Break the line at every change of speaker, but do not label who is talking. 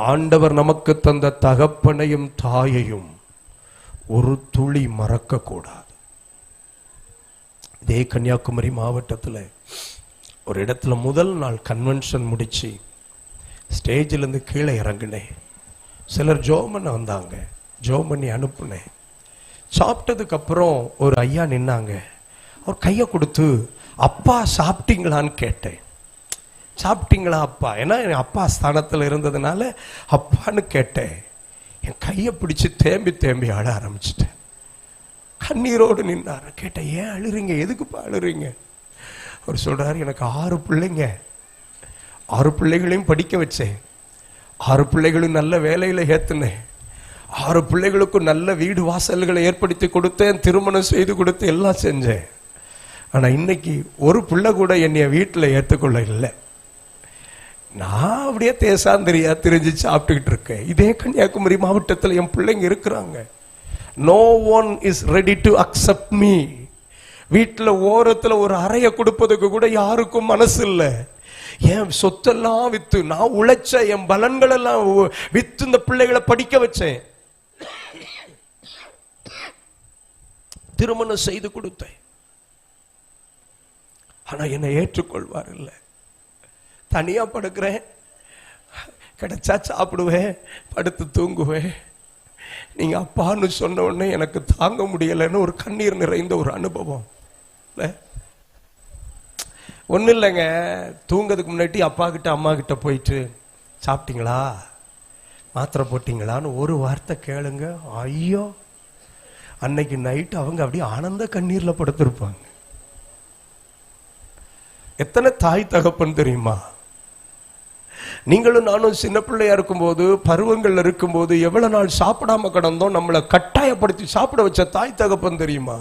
ஆண்டவர் நமக்கு தந்த தகப்பனையும் தாயையும் ஒரு துளி மறக்க கூடாது. இதே கன்னியாகுமரி மாவட்டத்தில் ஒரு இடத்துல முதல் நாள் கன்வென்ஷன் முடிச்சு ஸ்டேஜில் இருந்து கீழே இறங்கினேன். சிலர் ஜோம் பண்ண வந்தாங்க, ஜோம் பண்ணி அனுப்புனேன். சாப்பிட்டதுக்கு அப்புறம் ஒரு ஐயா நின்னாங்க. அவர் கையை கொடுத்து அப்பா சாப்பிட்டீங்களான்னு கேட்டேன். சாப்பிட்டீங்களா அப்பா? ஏன்னா என் அப்பா ஸ்தானத்தில் இருந்ததுனால அப்பான்னு கேட்டேன். என் கையை பிடிச்சி தேம்பி தேம்பி அழ ஆரம்பிச்சிட்டேன். கண்ணீரோடு நின்னார். கேட்டேன், ஏன் அழுறீங்க? எதுக்குப்பா அழுறீங்க? அவர் சொல்றாரு, எனக்கு 6 பிள்ளைங்க, 6 பிள்ளைகளையும் படிக்க வச்சேன், 6 பிள்ளைகளும் நல்ல வேலையில ஏத்துனேன், 6 பிள்ளைகளுக்கும் நல்ல வீடு வாசல்களை ஏற்படுத்தி கொடுத்தேன், திருமணம் செய்து கொடுத்து எல்லாம் செஞ்சேன். ஆனா இன்னைக்கு ஒரு பிள்ளை கூட என்னைய வீட்டில் ஏற்றுக்கொள்ள இல்லை. நான் அப்படியே தேசாந்திரியா தெரிஞ்சு சாப்பிட்டுக்கிட்டு இருக்கேன். இதே கன்னியாகுமரி மாவட்டத்தில் என் பிள்ளைங்க இருக்கிறாங்க. No one is ready to accept me. வீட்டில் ஓரத்தில் ஒரு அறையை கொடுப்பதுக்கு கூட யாருக்கும் மனசு இல்லை. என் சொத்தெல்லாம் வித்து, நான் உழைச்ச என் பலன்கள் எல்லாம் வித்து இந்த பிள்ளைகளை படிக்க வச்சேன், திருமணம் செய்து கொடுத்தேன். ஆனா என்னை ஏற்றுக்கொள்வார் இல்லை. தனியா படுக்கிறேன், கிடைச்சா சாப்பிடுவேன், படுத்து தூங்குவேன். நீங்க அப்பான்னு சொன்ன உடனே எனக்கு தாங்க முடியலைன்னு ஒரு கண்ணீர் நிறைந்த ஒரு அனுபவம். ஒன்றும் இல்லைங்க, தூங்கிறதுக்கு முன்னாடி அப்பா கிட்ட அம்மா கிட்ட போயிட்டு சாப்பிட்டீங்களா, மாத்திரை போட்டீங்களான்னு ஒரு வார்த்தை கேளுங்க. ஐயோ, அன்னைக்கு நைட்டு அவங்க அப்படியே ஆனந்த கண்ணீர்ல படுத்திருப்பாங்க. எத்தனை தாய் தகப்பன் தெரியுமா? நீங்களும் நானும் சின்ன பிள்ளையா இருக்கும்போது, பருவங்கள் இருக்கும்போது எவ்வளவு நாள் சாப்பிடாம கிடந்தோம், நம்மளை கட்டாயப்படுத்தி சாப்பிட வச்ச தாய் தகப்பன் தெரியுமா?